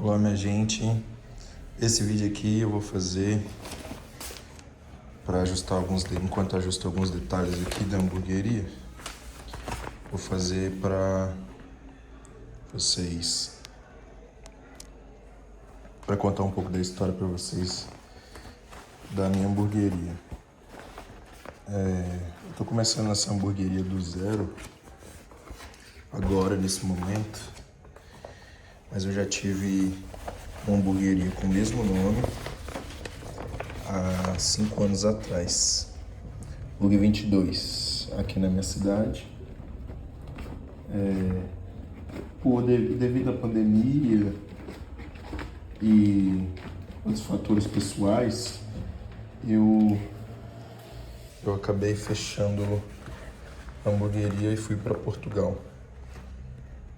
Olá, minha gente. Esse vídeo aqui eu vou fazer para ajustar enquanto ajusto alguns detalhes aqui da hamburgueria. Vou fazer para vocês, para contar um pouco da história para vocês da minha hamburgueria. Eu tô começando essa hamburgueria do zero agora, nesse momento, mas eu já tive uma hamburgueria com o mesmo nome há 5 anos atrás, Burger 22, aqui na minha cidade. Devido à pandemia e outros fatores pessoais, eu acabei fechando a hamburgueria e fui para Portugal.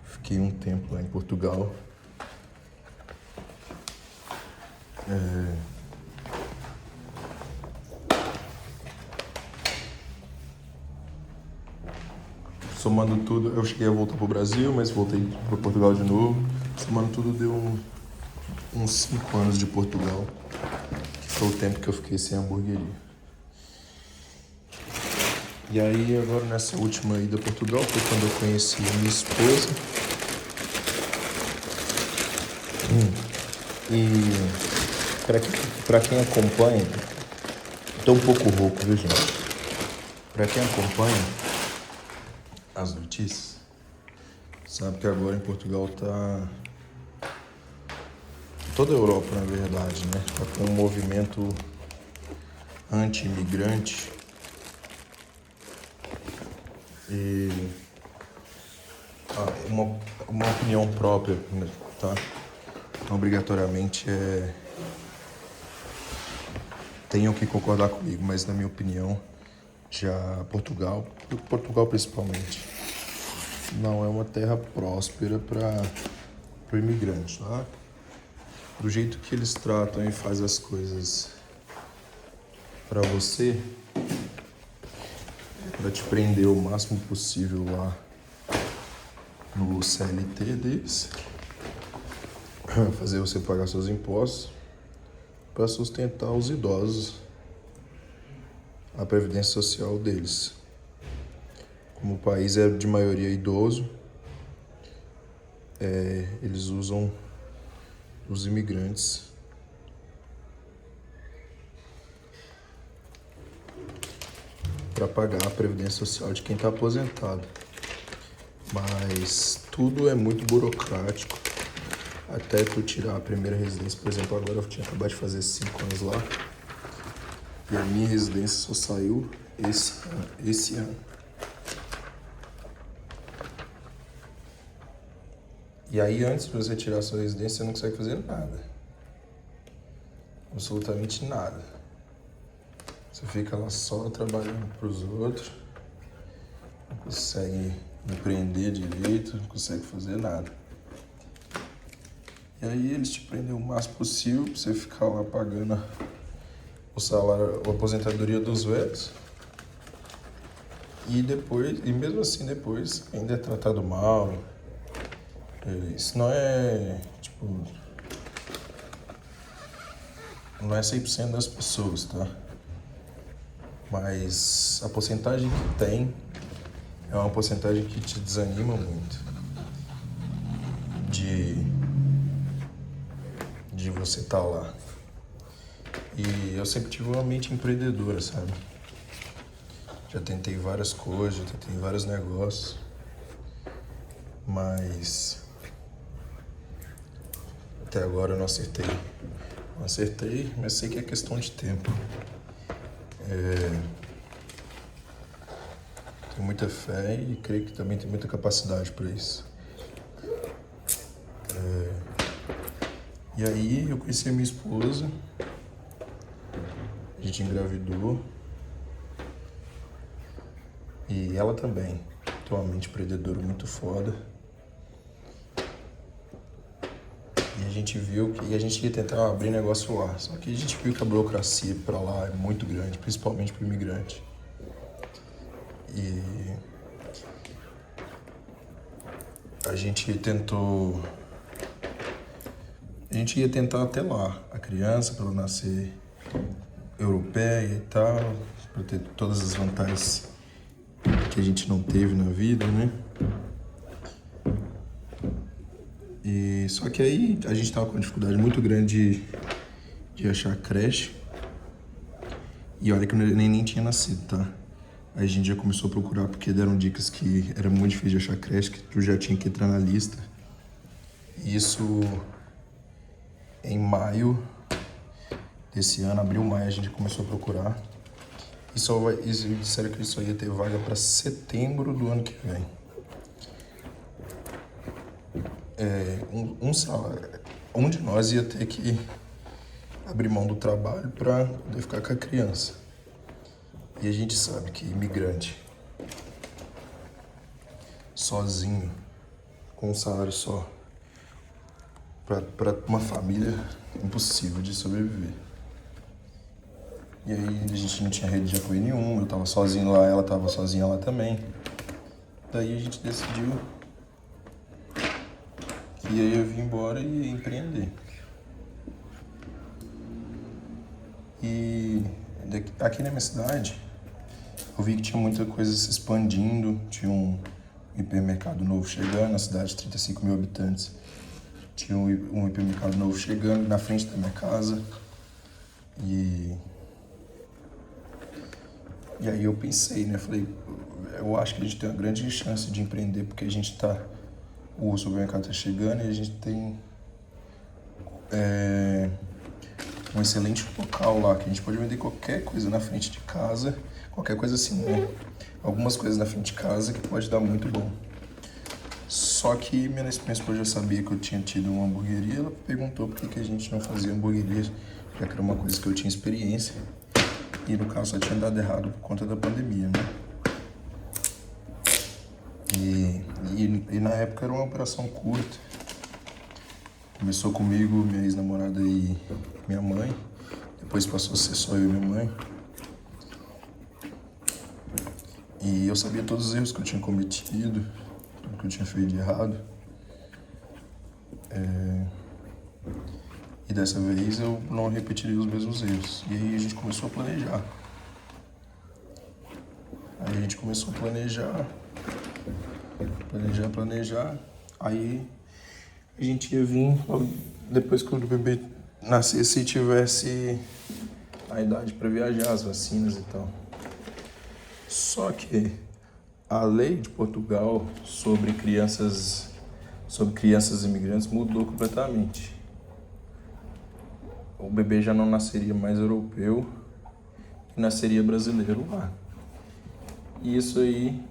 Fiquei um tempo lá em Portugal. Somando tudo, eu cheguei a voltar pro Brasil, mas voltei para Portugal de novo. Somando tudo, deu uns 5 anos de Portugal, que foi o tempo que eu fiquei sem hamburgueria. E aí, agora nessa última ida a Portugal, foi quando eu conheci a minha esposa. E pra quem acompanha, tô um pouco rouco, viu, gente? Pra quem acompanha as notícias, sabe que agora em Portugal tá... Toda a Europa, na verdade, né? Tá com um movimento anti-imigrante. E uma opinião própria, né, tá? Não obrigatoriamente tenham que concordar comigo, mas na minha opinião, já Portugal principalmente, não é uma terra próspera para o imigrante, tá? Do jeito que eles tratam e fazem as coisas para você, para te prender o máximo possível lá no CLT deles, fazer você pagar seus impostos para sustentar os idosos, a previdência social deles. Como o país é de maioria idoso, eles usam os imigrantes para pagar a previdência social de quem está aposentado. Mas tudo é muito burocrático. Até tu tirar a primeira residência, por exemplo, agora eu tinha acabado de fazer 5 anos lá. E a minha residência só saiu esse ano. E aí, antes de você tirar a sua residência, você não consegue fazer nada. Absolutamente nada. Você fica lá só trabalhando para os outros. Não consegue empreender direito, não consegue fazer nada. E aí eles te prendem o máximo possível pra você ficar lá pagando o salário, a aposentadoria dos velhos. E mesmo assim depois ainda é tratado mal. Isso não é, não é 100% das pessoas, tá? Mas a porcentagem que tem é uma porcentagem que te desanima muito de você estar lá. E eu sempre tive uma mente empreendedora, sabe? Já tentei várias coisas, já tentei vários negócios, mas até agora eu não acertei. Não acertei, mas sei que é questão de tempo. Tenho muita fé e creio que também tenho muita capacidade para isso. E aí eu conheci a minha esposa, a gente engravidou, e ela também, atualmente empreendedora muito foda. E a gente viu que a gente ia tentar abrir negócio lá, só que a gente viu que a burocracia para lá é muito grande, principalmente para o imigrante. E a gente tentou A gente ia tentar até lá a criança, para ela nascer europeia e tal, para ter todas as vantagens que a gente não teve na vida, né? E só que aí a gente tava com uma dificuldade muito grande de achar creche. E olha que o neném nem tinha nascido, tá? Aí a gente já começou a procurar porque deram dicas que era muito difícil de achar creche, que tu já tinha que entrar na lista. E isso em maio desse ano, abril, maio, a gente começou a procurar. E disseram que só ia ter vaga para setembro do ano que vem. Um de nós ia ter que abrir mão do trabalho para poder ficar com a criança. E a gente sabe que imigrante, sozinho, com um salário só, para uma família, impossível de sobreviver. E aí a gente não tinha rede de apoio nenhum, eu tava sozinho lá, ela tava sozinha lá também. Daí a gente decidiu que aí eu vim embora e ia empreender. E aqui na minha cidade, eu vi que tinha muita coisa se expandindo, tinha um hipermercado novo chegando, na cidade de 35 mil habitantes. Tinha um hipermercado novo chegando na frente da minha casa. E aí eu pensei, né? Falei, eu acho que a gente tem uma grande chance de empreender porque o supermercado tá chegando e a gente tem um excelente local lá, que a gente pode vender qualquer coisa na frente de casa, qualquer coisa assim, né? Algumas coisas na frente de casa que pode dar muito bom. Só que minha esposa já sabia que eu tinha tido uma hamburgueria, ela perguntou por que a gente não fazia hamburgueria, já que era uma coisa que eu tinha experiência. E no caso só tinha dado errado por conta da pandemia, né? E na época era uma operação curta. Começou comigo, minha ex-namorada e minha mãe. Depois passou a ser só eu e minha mãe. E eu sabia todos os erros que eu tinha cometido, tudo que eu tinha feito de errado. E dessa vez eu não repetiria os mesmos erros. E aí a gente começou a planejar. Planejar. Aí a gente ia vir depois que o bebê nascesse e tivesse a idade para viajar, as vacinas e tal. Só que a lei de Portugal sobre crianças imigrantes mudou completamente. O bebê já não nasceria mais europeu e nasceria brasileiro lá. E isso aí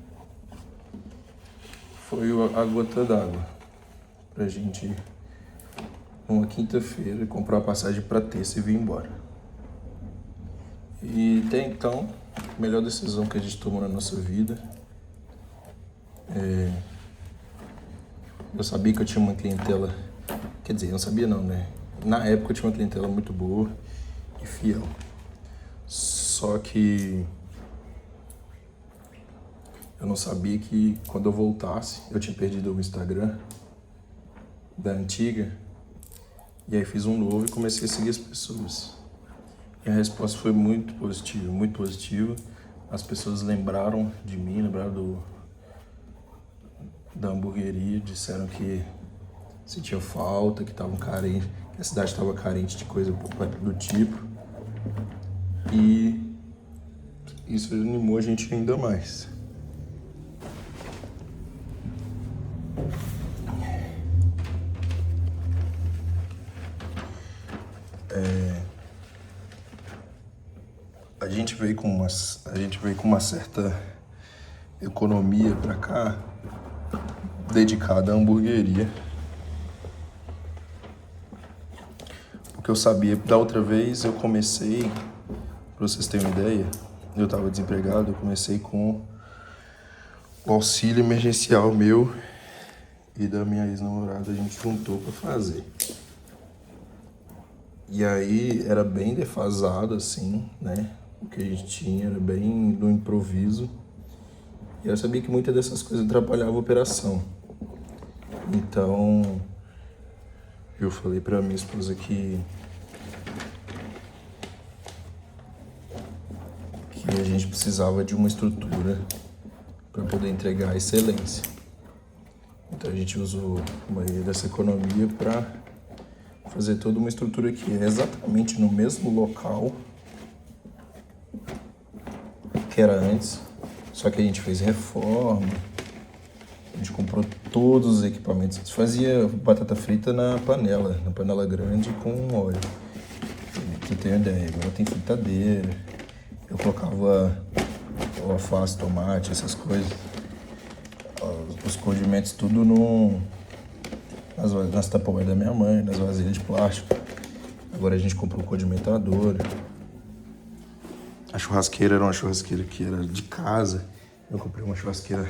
foi a gota d'água pra gente, numa quinta-feira, comprar a passagem pra terça e vir embora. E até então, a melhor decisão que a gente tomou na nossa vida. Eu sabia que eu tinha uma clientela, quer dizer, eu não sabia não, né? Na época eu tinha uma clientela muito boa e fiel. Só que eu não sabia que quando eu voltasse, eu tinha perdido o Instagram da antiga, e aí fiz um novo e comecei a seguir as pessoas. E a resposta foi muito positiva, muito positiva. As pessoas lembraram de mim, lembraram da hamburgueria, disseram que sentiam falta, que estavam carentes, que a cidade estava carente de coisa do tipo. E isso animou a gente ainda mais. A gente veio com uma certa economia para cá dedicada à hamburgueria. Porque eu sabia, da outra vez eu comecei, para vocês terem uma ideia, eu estava desempregado, eu comecei com o auxílio emergencial meu e da minha ex-namorada, a gente juntou para fazer. E aí era bem defasado, assim, né? O que a gente tinha era bem do improviso. E eu sabia que muitas dessas coisas atrapalhavam a operação. Então, Eu falei pra minha esposa que a gente precisava de uma estrutura para poder entregar a excelência. Então a gente usou a maioria dessa economia para fazer toda uma estrutura que é exatamente no mesmo local que era antes, só que a gente fez reforma, a gente comprou todos os equipamentos. A gente fazia batata frita na panela grande com óleo. Pra você ter uma ideia, agora tem fritadeira. Eu colocava o alface, tomate, essas coisas, os condimentos tudo nas tupperware da minha mãe, nas vasilhas de plástico. Agora a gente comprou o condimentador. A churrasqueira era uma churrasqueira que era de casa. Eu comprei uma churrasqueira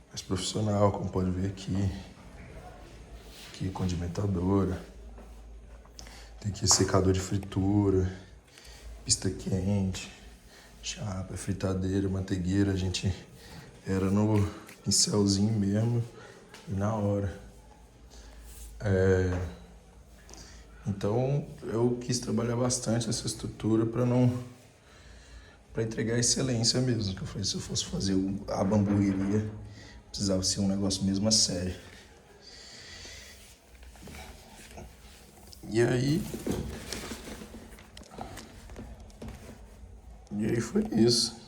mais profissional, como pode ver aqui. Aqui, condimentadora. Tem aqui secador de fritura, pista quente, chapa, fritadeira, manteigueira. A gente era no pincelzinho mesmo e na hora. Então eu quis trabalhar bastante essa estrutura para entregar a excelência mesmo. Que eu falei, se eu fosse fazer a hamburgueria, precisava ser um negócio mesmo a sério. E aí foi isso.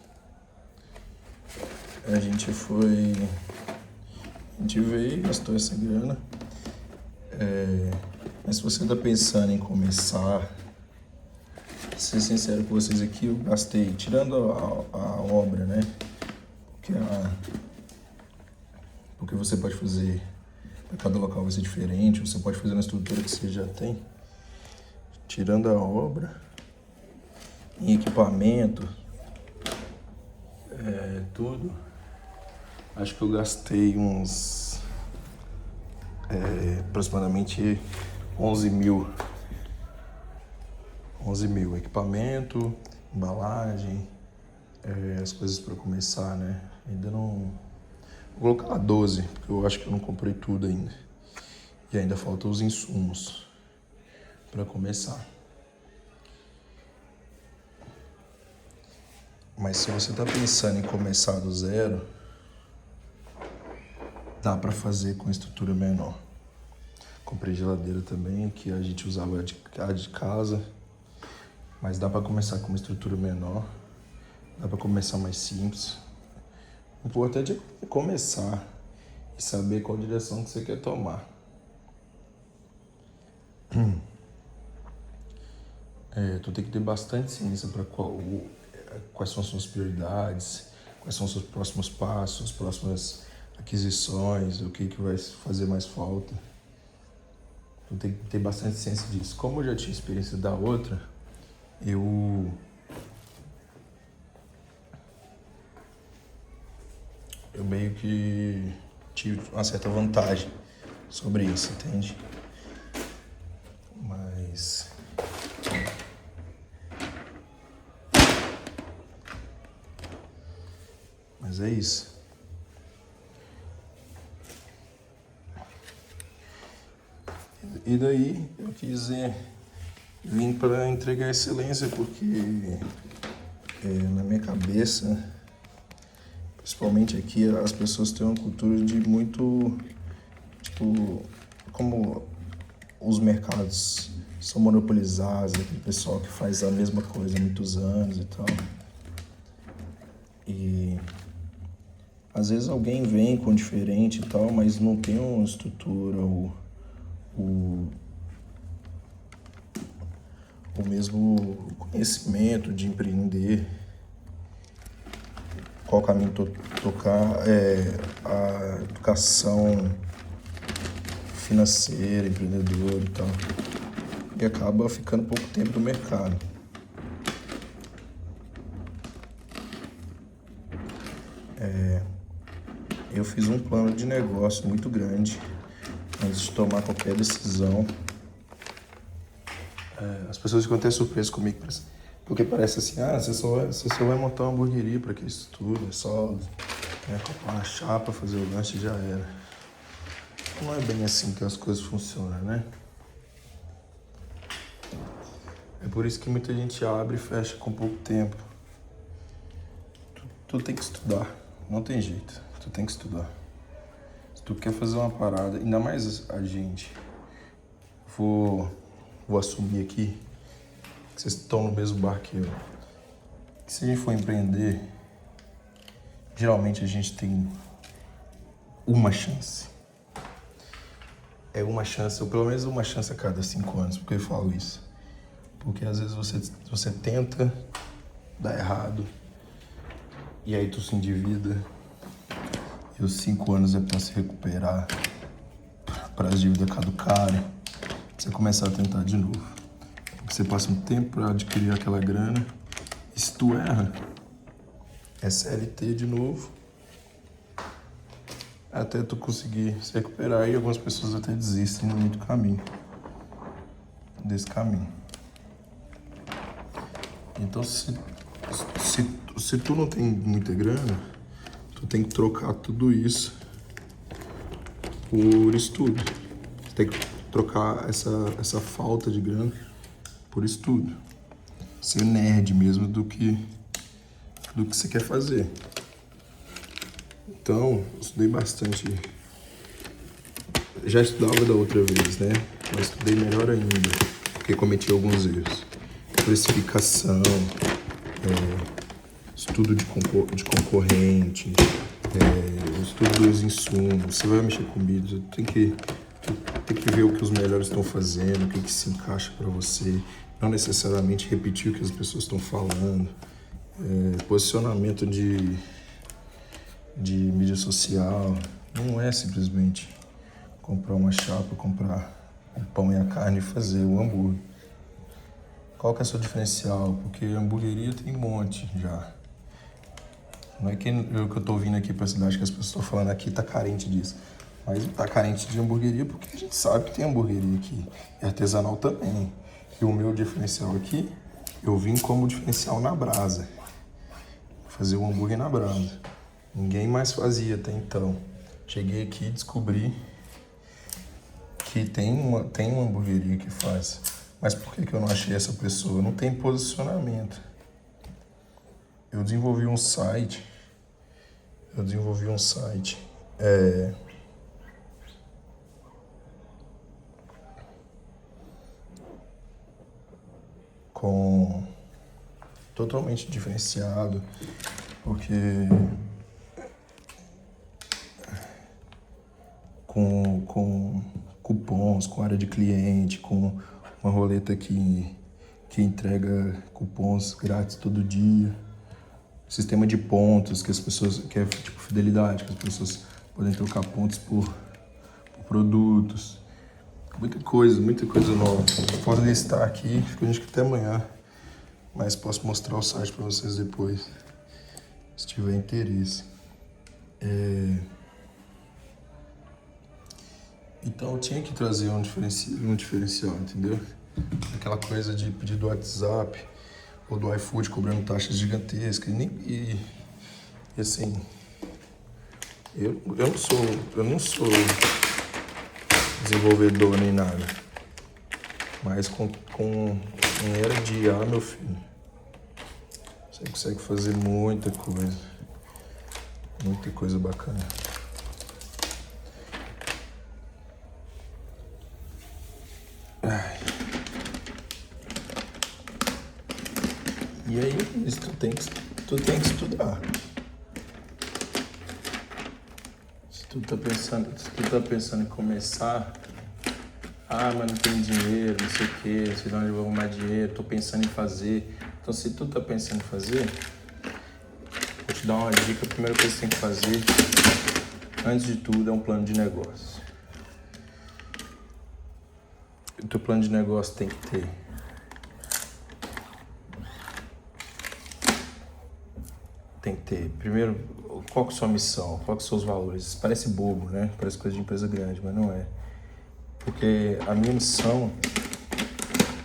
A gente veio, gastou essa grana. Mas se você tá pensando em começar, pra ser sincero com vocês aqui, eu gastei, tirando a obra, né? Porque você pode fazer, para cada local vai ser diferente, você pode fazer na estrutura que você já tem. Tirando a obra, em equipamento, tudo, acho que eu gastei uns aproximadamente 11 mil. Equipamento, embalagem, as coisas para começar, né? Ainda não... Vou colocar 12, porque eu acho que eu não comprei tudo ainda. E ainda faltam os insumos para começar. Mas se você tá pensando em começar do zero, dá para fazer com estrutura menor. Comprei geladeira também, que a gente usava a de casa. Mas dá para começar com uma estrutura menor. Dá para começar mais simples. O importante é começar e saber qual direção que você quer tomar. Tu tem que ter bastante ciência para quais são as suas prioridades, quais são os seus próximos passos, as próximas aquisições, o que vai fazer mais falta. Tu tem que ter bastante ciência disso. Como eu já tinha experiência da outra, eu meio que tive uma certa vantagem sobre isso, entende? Mas é isso. E daí eu quis vir para entregar excelência, porque na minha cabeça, principalmente aqui, as pessoas têm uma cultura de muito, tipo, como os mercados são monopolizados, aquele pessoal que faz a mesma coisa há muitos anos e tal. E às vezes alguém vem com diferente e tal, mas não tem uma estrutura, o mesmo conhecimento de empreender, qual caminho tocar, a educação financeira, empreendedor e tal. E acaba ficando pouco tempo no mercado. Eu fiz um plano de negócio muito grande antes de tomar qualquer decisão. As pessoas ficam até surpresas comigo, porque parece assim, você só vai montar uma hamburgueria para que isso tudo, é só comprar uma chapa, fazer o lanche e já era. Não é bem assim que as coisas funcionam, né? É por isso que muita gente abre e fecha com pouco tempo. Tu tem que estudar, não tem jeito, tu tem que estudar. Se tu quer fazer uma parada, ainda mais a gente, vou assumir aqui que vocês estão no mesmo barco que eu. Que se a gente for empreender, geralmente a gente tem uma chance. É uma chance, ou pelo menos uma chance a cada 5 anos. Por que eu falo isso? Porque às vezes você tenta dar errado e aí tu se endivida e os 5 anos é pra se recuperar, para as dívidas caducarem, pra você começar a tentar de novo. Porque você passa um tempo pra adquirir aquela grana e se tu erra, é CLT de novo até tu conseguir se recuperar, e algumas pessoas até desistem no meio do caminho, desse caminho. Então, se tu não tem muita grana, tu tem que trocar tudo isso por estudo. Você tem que trocar essa falta de grana por estudo. Ser nerd mesmo do que você quer fazer. Então, estudei bastante. Já estudava da outra vez, né? Mas estudei melhor ainda, porque cometi alguns erros. Precificação, estudo de concorrente, estudo dos insumos. Você vai mexer com mídia, tem que ver o que os melhores estão fazendo, o que se encaixa para você. Não necessariamente repetir o que as pessoas estão falando. Posicionamento de mídia social não é simplesmente comprar uma chapa, comprar o pão e a carne e fazer o hambúrguer. Qual que é o seu diferencial? Porque hamburgueria tem um monte já. Não é que eu tô vindo aqui pra cidade que as pessoas estão falando aqui tá carente disso. Mas tá carente de hamburgueria porque a gente sabe que tem hamburgueria aqui. E artesanal também. E o meu diferencial aqui, eu vim como diferencial na brasa. Fazer o hambúrguer na brasa. Ninguém mais fazia até então. Cheguei aqui e descobri que tem uma hamburgueria que faz. Mas por que eu não achei essa pessoa? Não tem posicionamento. Eu desenvolvi um site. Totalmente diferenciado, porque com cupons, com área de cliente, com uma roleta que entrega cupons grátis todo dia, sistema de pontos que as pessoas, que é tipo fidelidade, que as pessoas podem trocar pontos por produtos, muita coisa nova. Posso listar aqui, fica acho que até amanhã, mas posso mostrar o site para vocês depois, se tiver interesse. Então eu tinha que trazer um diferencial, entendeu? Aquela coisa de pedir do WhatsApp ou do iFood cobrando taxas gigantescas. E assim, eu não sou desenvolvedor nem nada. Mas com era de IA, meu filho, você consegue fazer muita coisa bacana. E aí, isso tu tem que estudar. Se tu tá pensando em começar, mas não tenho dinheiro, não sei o que, não sei de onde eu vou arrumar dinheiro, tô pensando em fazer. Então, se tu tá pensando em fazer, vou te dar uma dica. A primeira coisa que você tem que fazer, antes de tudo, é um plano de negócio. O teu plano de negócio tem que ter primeiro, qual que é a sua missão, qual que são os valores. Parece bobo, né? Parece coisa de empresa grande, mas não é. Porque a minha missão,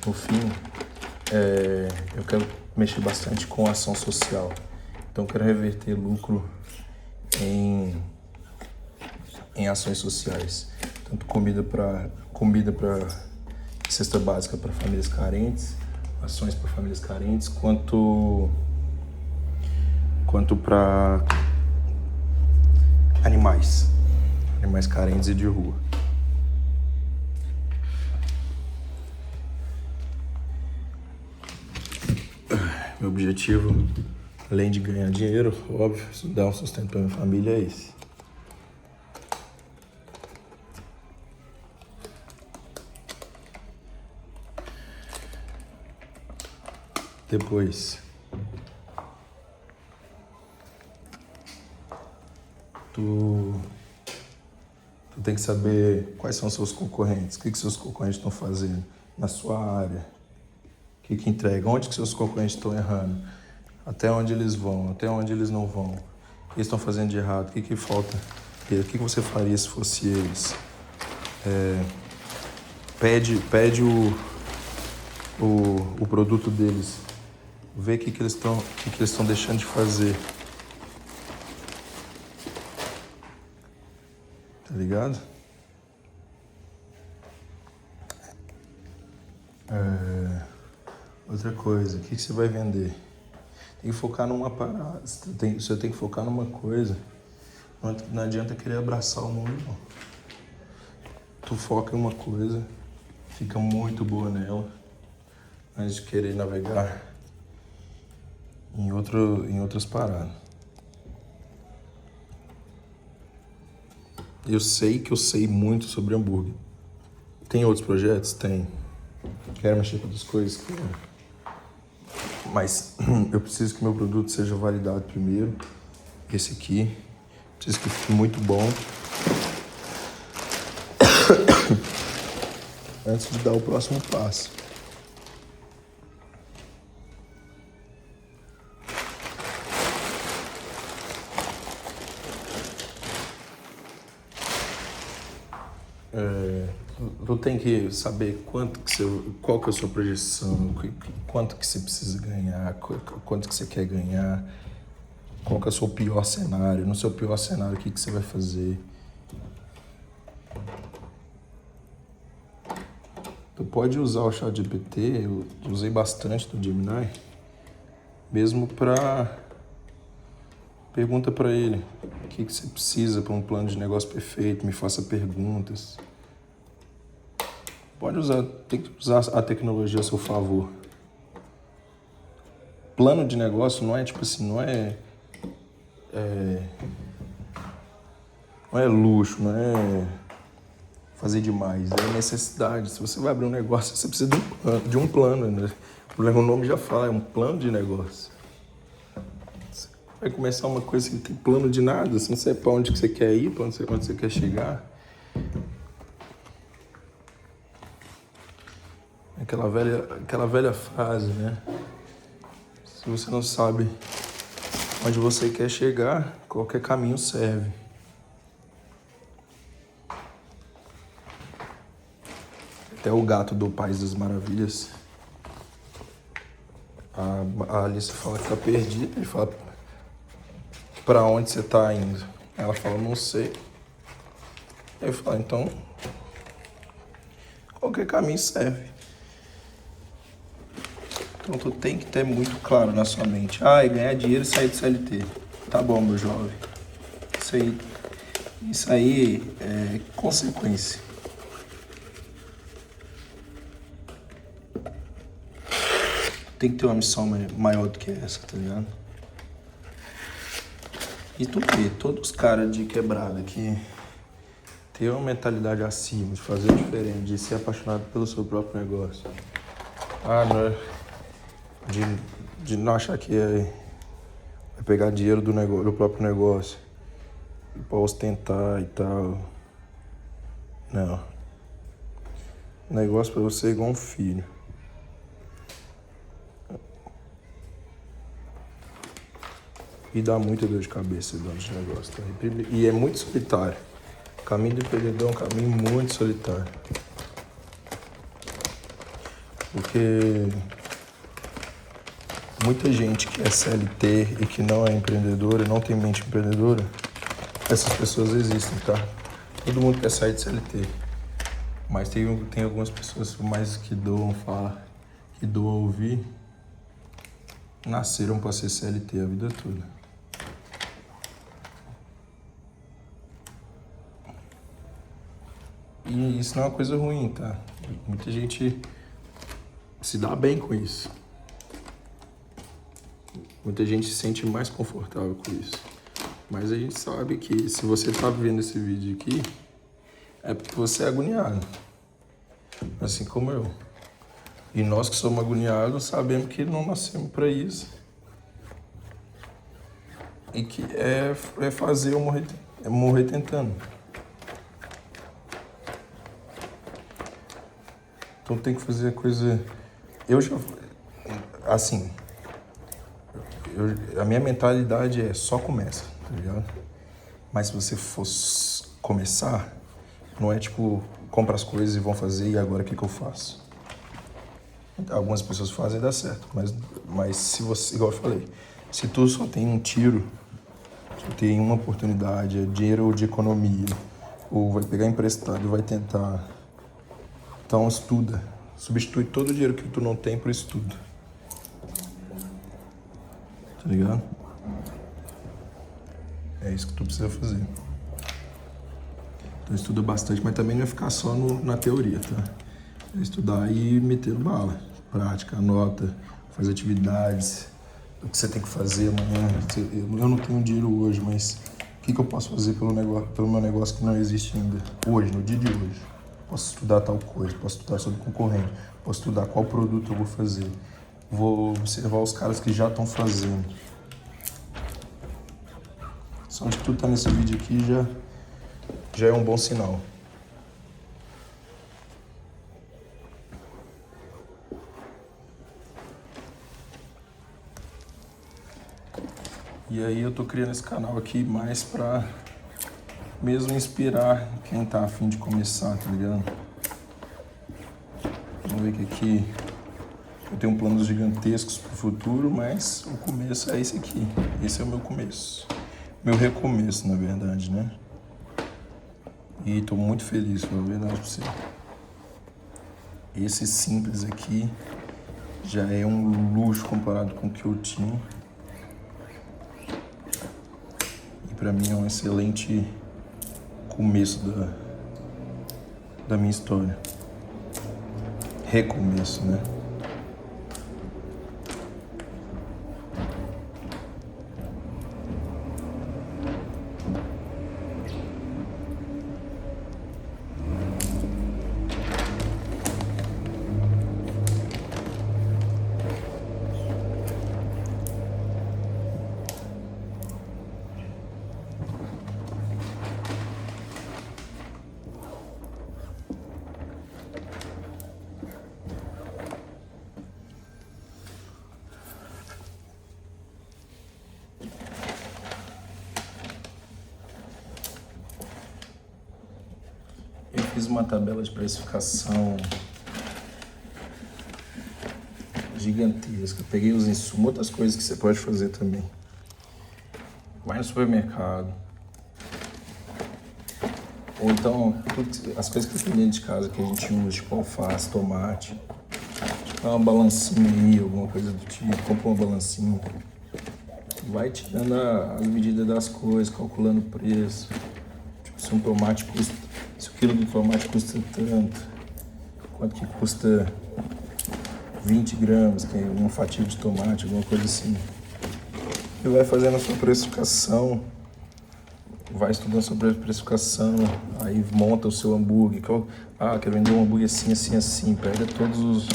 no fim, eu quero mexer bastante com ação social. Então eu quero reverter lucro em ações sociais. Tanto comida para cesta básica para famílias carentes, ações para famílias carentes, quanto para animais carentes e de rua. Meu objetivo, além de ganhar dinheiro, óbvio, dar um sustento para minha família, é esse. Depois, tu tem que saber quais são seus concorrentes, o que seus concorrentes estão fazendo na sua área, o que entrega, onde que seus concorrentes estão errando, até onde eles vão, até onde eles não vão, o que eles estão fazendo de errado, o que falta, o que você faria se fosse eles. Pede o produto deles, vê o que eles estão deixando de fazer. Tá ligado? Outra coisa, o que você vai vender? Tem que focar numa parada, você tem que focar numa coisa. Não adianta querer abraçar o mundo, não. Tu foca em uma coisa, fica muito boa nela, antes de querer navegar em outras paradas. Eu sei que eu sei muito sobre hambúrguer. Tem outros projetos? Tem. Quero mexer com outras coisas? Quero. Mas eu preciso que meu produto seja validado primeiro. Esse aqui. Preciso que fique muito bom. Antes de dar o próximo passo. Tu tem que saber qual que é a sua projeção, quanto que você precisa ganhar, quanto que você quer ganhar, qual que é o seu pior cenário. No seu pior cenário, o que você vai fazer? Tu pode usar o ChatGPT, eu usei bastante do Gemini, mesmo para... Pergunta para ele o que você precisa para um plano de negócio perfeito, me faça perguntas. Tem que usar a tecnologia a seu favor. Plano de negócio não é tipo assim, não é luxo, não é fazer demais, é necessidade. Se você vai abrir um negócio, você precisa de um plano, né? O nome já fala, é um plano de negócio. Você vai começar uma coisa que não tem plano de nada, você não sabe para onde que você quer ir, para onde você quer chegar. Aquela velha frase, né? Se você não sabe onde você quer chegar, qualquer caminho serve. Até o gato do País das Maravilhas, a Alice fala que tá perdida, ele fala, pra onde você tá indo? Ela fala, não sei. Ele fala, então, qualquer caminho serve. Então tu tem que ter muito claro na sua mente. E ganhar dinheiro e sair do CLT. Tá bom, meu jovem. Isso aí é consequência. Tem que ter uma missão maior do que essa, tá ligado? E tu vê, todos os caras de quebrada que tem uma mentalidade acima, de fazer diferente, de ser apaixonado pelo seu próprio negócio. Não é... De não achar que vai pegar dinheiro do próprio negócio e pra ostentar e tal. Não. O negócio pra você é igual um filho. E dá muita dor de cabeça dono de negócio, tá? E é muito solitário. O caminho do empreendedor é um caminho muito solitário. Porque muita gente que é CLT e que não é empreendedora, não tem mente empreendedora, essas pessoas existem, tá? Todo mundo quer sair de CLT. Mas tem algumas pessoas mais que doam, falar e dou a ouvir nasceram para ser CLT a vida toda. E isso não é uma coisa ruim, tá? Muita gente se dá bem com isso. Muita gente se sente mais confortável com isso. Mas a gente sabe que se você tá vendo esse vídeo aqui, é porque você é agoniado. Assim como eu. E nós que somos agoniados sabemos que não nascemos para isso. E que é fazer ou morrer, morrer tentando. Então tem que fazer a coisa... Eu já... Assim... a minha mentalidade é só começa, tá ligado? Mas se você fosse começar, não é tipo, compra as coisas e vão fazer e agora o que eu faço? Algumas pessoas fazem e dá certo, mas se você, igual eu falei, se tu só tem um tiro, só tem uma oportunidade, é dinheiro ou de economia, ou vai pegar emprestado e vai tentar, então estuda, substitui todo o dinheiro que tu não tem por estudo. Tá ligado? É isso que tu precisa fazer. Então estuda bastante, mas também não é ficar só na teoria, tá? É estudar e meter bala. Prática, anota, faz atividades, o que você tem que fazer amanhã. Eu não tenho dinheiro hoje, mas o que eu posso fazer pelo meu negócio que não existe ainda? Hoje, no dia de hoje. Posso estudar tal coisa, posso estudar sobre concorrente, posso estudar qual produto eu vou fazer. Vou observar os caras que já estão fazendo. Só de tudo tá nesse vídeo aqui já é um bom sinal. E aí eu tô criando esse canal aqui mais pra mesmo inspirar quem tá a fim de começar, tá ligado? Vamos ver que aqui eu tenho planos gigantescos pro futuro, mas o começo é esse aqui. Esse é o meu começo. Meu recomeço, na verdade, né? E tô muito feliz, na verdade, pra você. Esse simples aqui já é um luxo comparado com o que eu tinha. E pra mim é um excelente começo da minha história. Recomeço, né? Eu fiz uma tabela de precificação gigantesca. Peguei os insumos, outras coisas que você pode fazer também. Vai no supermercado. Ou então, as coisas que tem dentro de casa que a gente usa, tipo alface, tomate. Tipo uma balancinha aí, alguma coisa do tipo. Compra uma balancinha. Vai tirando as medidas das coisas, calculando o preço. Tipo, se um tomate custa... Se o quilo do tomate custa tanto, quanto que custa 20 gramas, que é uma fatia de tomate, alguma coisa assim. E vai fazendo a sua precificação, vai estudando sobre a precificação, aí monta o seu hambúrguer. Quero vender um hambúrguer assim, assim, assim. Pega todos os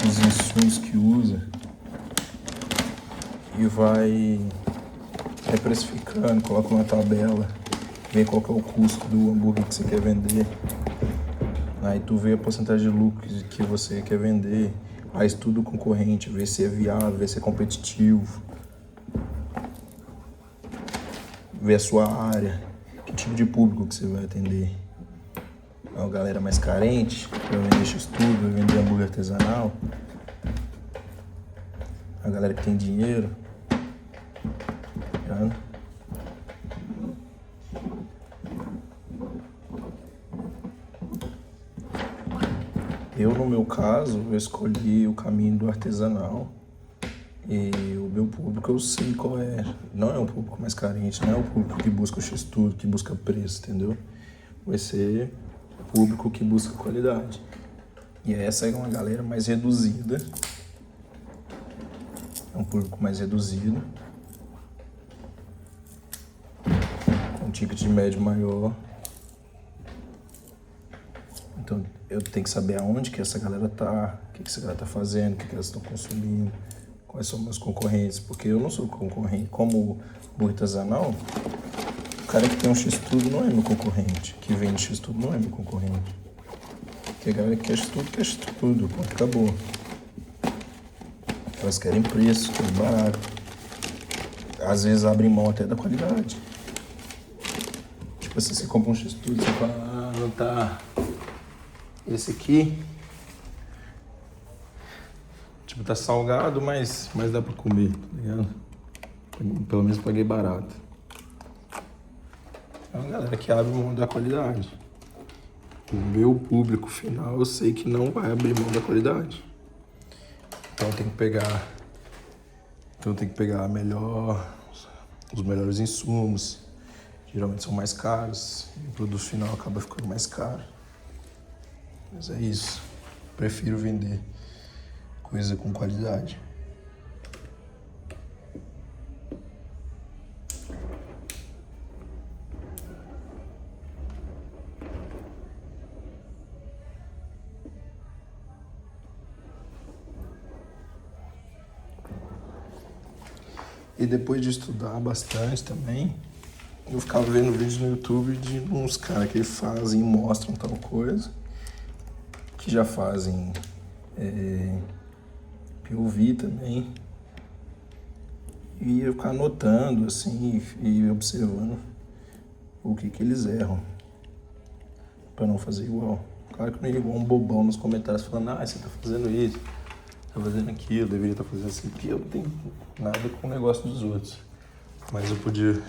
insumos que usa e vai precificando, coloca uma tabela. Vê qual que é o custo do hambúrguer que você quer vender. Aí tu vê a porcentagem de lucro que você quer vender. Aí estuda o concorrente, vê se é viável, vê se é competitivo. Vê a sua área, que tipo de público que você vai atender. É uma galera mais carente, vai vender x-tudo, vai vender hambúrguer artesanal. A galera que tem dinheiro. Tá? No meu caso, eu escolhi o caminho do artesanal. E o meu público eu sei qual é. Não é um público mais carente, não é o público que busca o X-Tudo, que busca preço, entendeu? Vai ser o público que busca qualidade. E essa é uma galera mais reduzida. É um público mais reduzido. Com um ticket médio maior. Então eu tenho que saber aonde que essa galera tá, o que essa galera tá fazendo, o que elas estão consumindo, quais são meus concorrentes, porque eu não sou concorrente. Como burro artesanal, o cara que tem um X-Tudo não é meu concorrente, que vende X-Tudo não é meu concorrente. Porque a galera que quer X-Tudo, ponto, acabou. Elas querem preço, querem barato. Às vezes abrem mão até da qualidade. Tipo assim, você compra um X-Tudo, você fala, ah, não tá... Esse aqui, tipo, tá salgado, mas dá pra comer, tá ligado? Pelo menos paguei barato. É uma galera que abre mão da qualidade. O meu público final, eu sei que não vai abrir mão da qualidade. Então tem que pegar os melhores insumos. Geralmente são mais caros. E o produto final acaba ficando mais caro. Mas é isso. Prefiro vender coisa com qualidade. E depois de estudar bastante também, eu ficava vendo vídeos no YouTube de uns caras que fazem e mostram tal coisa, que já fazem POV também. E eu ficava anotando, assim, e observando o que eles erram, pra não fazer igual. Claro que eu não ia igual um bobão nos comentários falando, ah, você tá fazendo isso, tá fazendo aquilo, deveria estar fazendo assim, porque eu não tenho nada com o negócio dos outros. Mas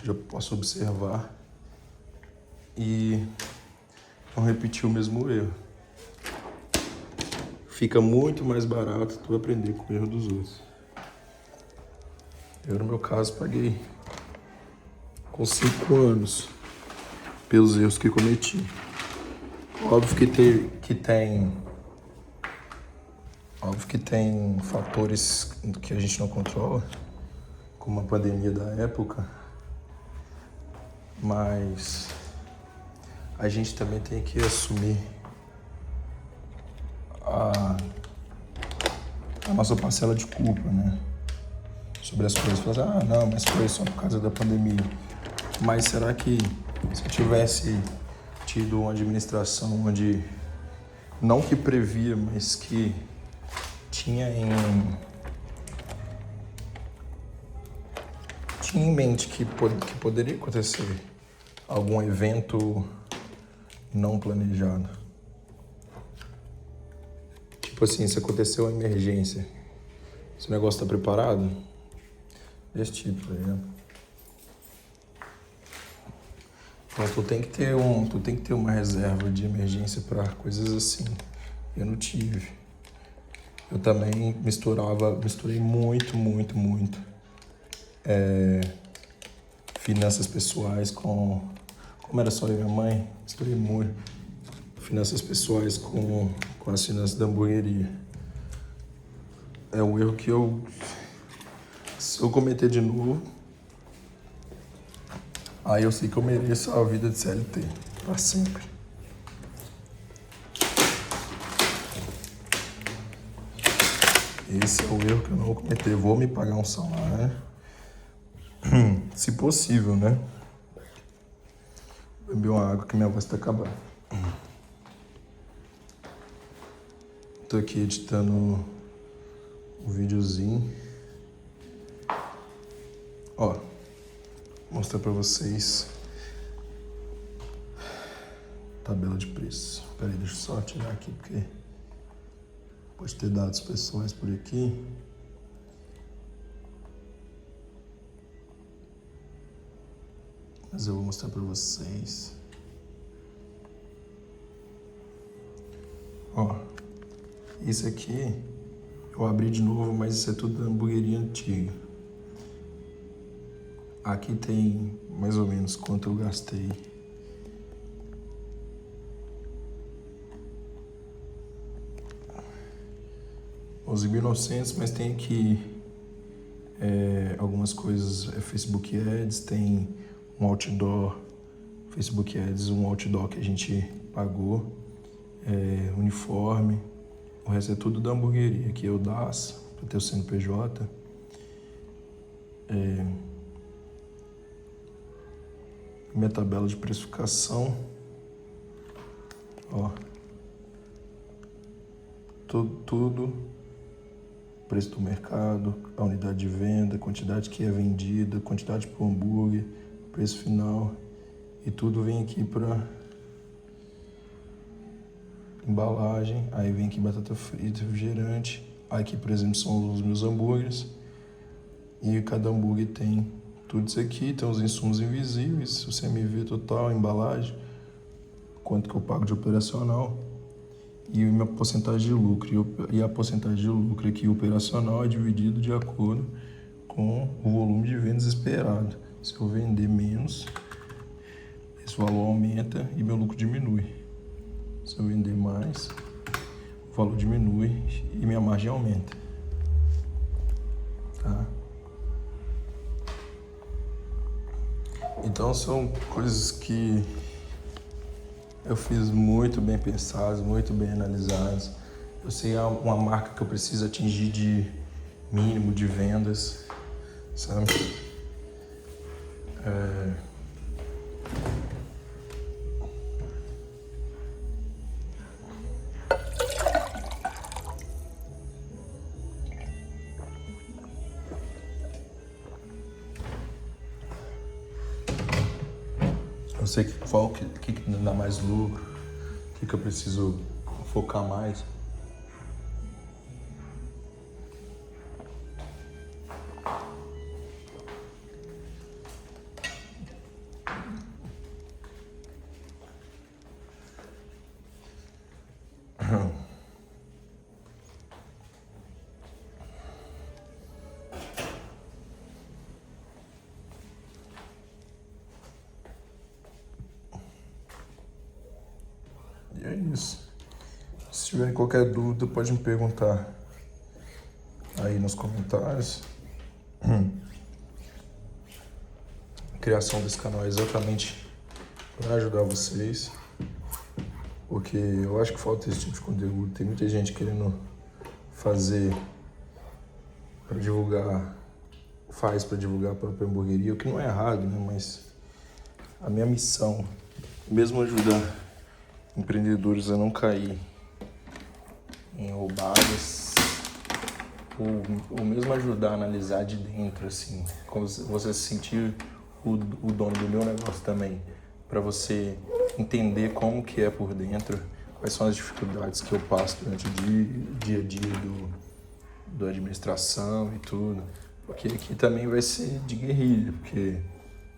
já posso observar e não repetir o mesmo erro. Fica muito mais barato tu aprender com o erro dos outros. Eu, no meu caso, paguei com 5 anos pelos erros que cometi. Óbvio que tem fatores que a gente não controla, como a pandemia da época, mas a gente também tem que assumir a nossa parcela de culpa, né? Sobre as coisas. Falar, ah, não, mas foi só por causa da pandemia. Mas será que se eu tivesse tido uma administração onde, não que previa, mas que tinha em mente que poderia acontecer algum evento não planejado? Tipo assim, se aconteceu uma emergência, esse negócio tá preparado? Desse tipo, tá ligado? Então tu tem que ter uma reserva de emergência para coisas assim. Eu não tive. Eu também misturei muito finanças pessoais com... Como era só eu e minha mãe, misturei muito finanças pessoais com as finanças da hamburgueria. É um erro que se eu cometer de novo, aí eu sei que eu mereço a vida de CLT pra sempre. Esse é o erro que eu não vou cometer. Vou me pagar um salário, se possível, né? Vou beber uma água que minha voz tá acabando. Tô aqui editando um videozinho. Ó, vou mostrar pra vocês tabela de preço. Peraí, deixa eu só tirar aqui, porque pode ter dados pessoais por aqui. Mas eu vou mostrar pra vocês. Ó, Isso aqui eu abri de novo, mas isso é tudo da hamburgueria antiga. Aqui tem mais ou menos quanto eu gastei. Os 1.900, mas tem aqui algumas coisas, Facebook Ads, tem um outdoor, Facebook Ads, um outdoor que a gente pagou, uniforme, o resto é tudo da hamburgueria. Aqui é o DAS, para ter o CNPJ. Minha tabela de precificação, ó, tudo, preço do mercado, a unidade de venda, quantidade que é vendida, quantidade por hambúrguer, preço final, e tudo vem aqui para embalagem. Aí vem aqui batata frita, refrigerante. Aqui, por exemplo, são os meus hambúrgueres, e cada hambúrguer tem tudo isso aqui. Tem os insumos invisíveis, o CMV total, a embalagem, quanto que eu pago de operacional e minha porcentagem de lucro. E a porcentagem de lucro aqui operacional é dividido de acordo com o volume de vendas esperado. Se eu vender menos, esse valor aumenta e meu lucro diminui. Se eu vender mais, o valor diminui e minha margem aumenta. Tá? Então são coisas que eu fiz muito bem pensadas, muito bem analisadas. Eu sei uma marca que eu preciso atingir de mínimo de vendas, sabe? Eu sei qual que dá mais lucro, o que eu preciso focar mais. E é isso. Se tiver qualquer dúvida, pode me perguntar aí nos comentários. A criação desse canal é exatamente para ajudar vocês, porque eu acho que falta esse tipo de conteúdo. Tem muita gente querendo fazer para divulgar, faz para divulgar a própria hamburgueria, o que não é errado, né? Mas a minha missão, mesmo ajudar empreendedores a não cair em roubadas, ou mesmo ajudar a analisar de dentro, assim, como você se sentir o dono do meu negócio também, para você entender como que é por dentro, quais são as dificuldades que eu passo durante o dia a dia do administração e tudo, porque aqui também vai ser de guerrilha, porque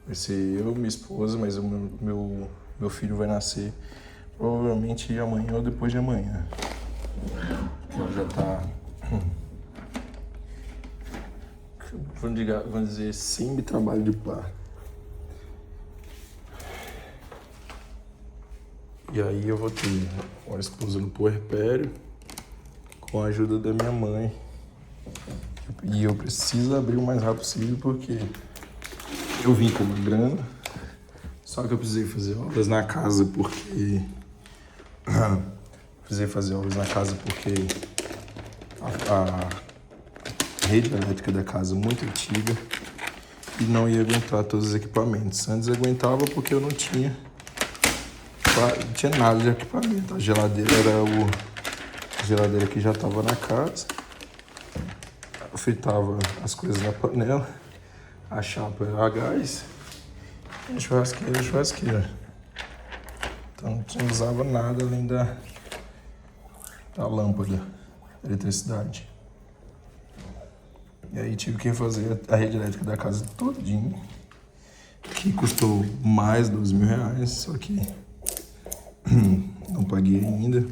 vai ser eu, minha esposa, mas o meu filho vai nascer provavelmente amanhã ou depois de amanhã. Ele já tá, vamos dizer, sem trabalho de parto. E aí eu vou ter uma esposa no puerpério com a ajuda da minha mãe. E eu preciso abrir o mais rápido possível porque eu vim com uma grana, só que eu precisei fazer obras na casa porque a rede elétrica da casa é muito antiga e não ia aguentar todos os equipamentos. Antes aguentava porque eu não tinha nada de equipamento. A geladeira a geladeira que já estava na casa. Eu fritava as coisas na panela. A chapa era a gás. E a churrasqueira. Então não usava nada além da lâmpada, da eletricidade. E aí tive que fazer a rede elétrica da casa todinha, que custou mais de R$12.000, só que não paguei ainda.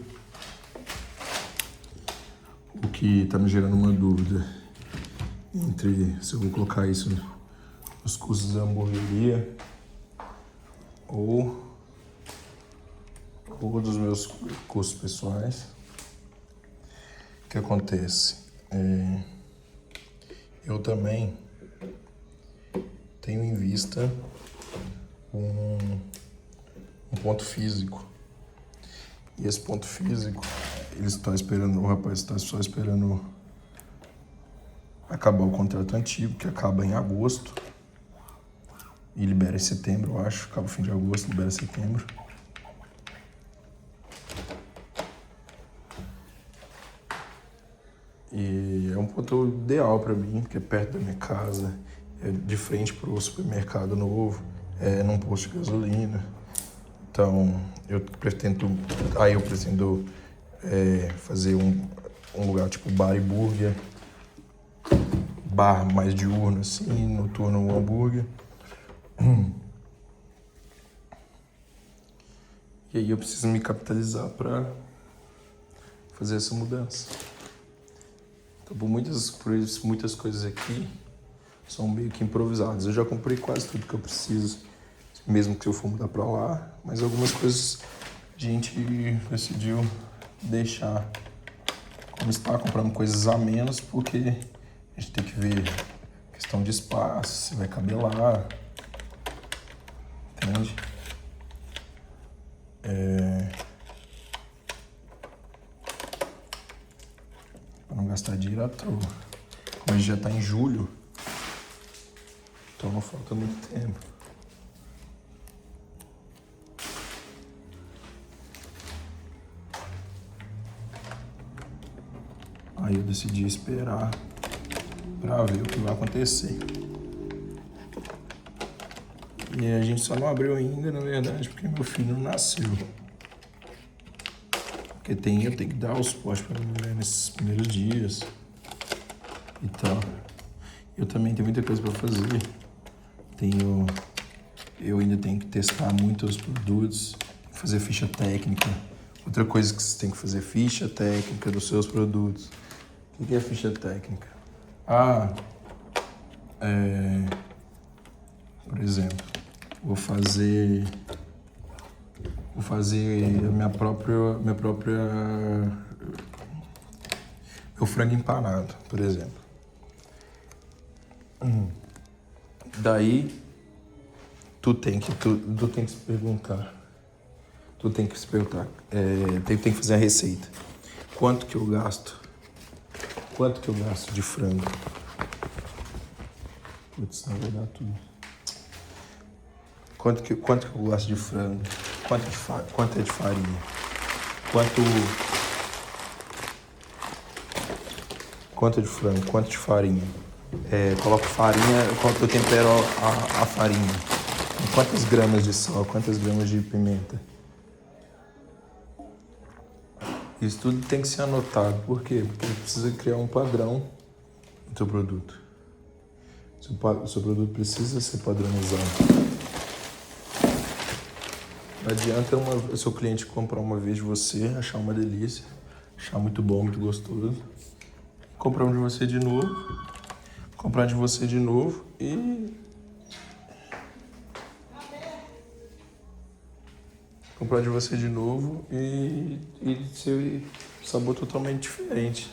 que tá me gerando uma dúvida entre se eu vou colocar isso nos custos da hamburgueria ou dos meus custos pessoais. O que acontece? Eu também tenho em vista um ponto físico. E esse ponto físico, eles estão esperando, o rapaz está só esperando acabar o contrato antigo, que acaba em agosto e libera em setembro, eu acho. Acaba o fim de agosto, libera em setembro. E é um ponto ideal para mim, porque é perto da minha casa, é de frente para o supermercado novo, é num posto de gasolina. Então, eu pretendo fazer um lugar tipo bar e burger, bar mais diurno assim, noturno um hambúrguer. E aí eu preciso me capitalizar para fazer essa mudança. Então, por muitas coisas aqui são meio que improvisadas. Eu já comprei quase tudo que eu preciso, mesmo que eu for mudar para lá, mas algumas coisas a gente decidiu deixar como está, comprando coisas a menos, porque a gente tem que ver questão de espaço, se vai caber lá, entende? Para não gastar dinheiro à toa. Como a gente já está em julho, então não falta muito tempo. Aí eu decidi esperar para ver o que vai acontecer. E a gente só não abriu ainda, na verdade, porque meu filho não nasceu. Porque eu tenho que dar o suporte para a mulher nesses primeiros dias e tal. Eu também tenho muita coisa para fazer. Eu ainda tenho que testar muitos produtos, fazer ficha técnica. Outra coisa que você tem que fazer, ficha técnica dos seus produtos. O que é ficha técnica? Por exemplo, vou fazer meu frango empanado, por exemplo. Daí tu tem que se perguntar, tem que que fazer a receita. Quanto que eu gasto de frango? Putz, não vai dar tudo. Quanto que eu gasto de frango? Quanto é de farinha? Quanto de frango? Quanto de farinha? Coloco farinha, quanto eu tempero a farinha? Quantas gramas de sal? Quantas gramas de pimenta? Isso tudo tem que ser anotado. Por quê? Porque precisa criar um padrão no teu produto. O seu produto precisa ser padronizado. Não adianta o seu cliente comprar uma vez de você, achar uma delícia, achar muito bom, muito gostoso, comprar de você de novo e comprar de você de novo e ser sabor totalmente diferente.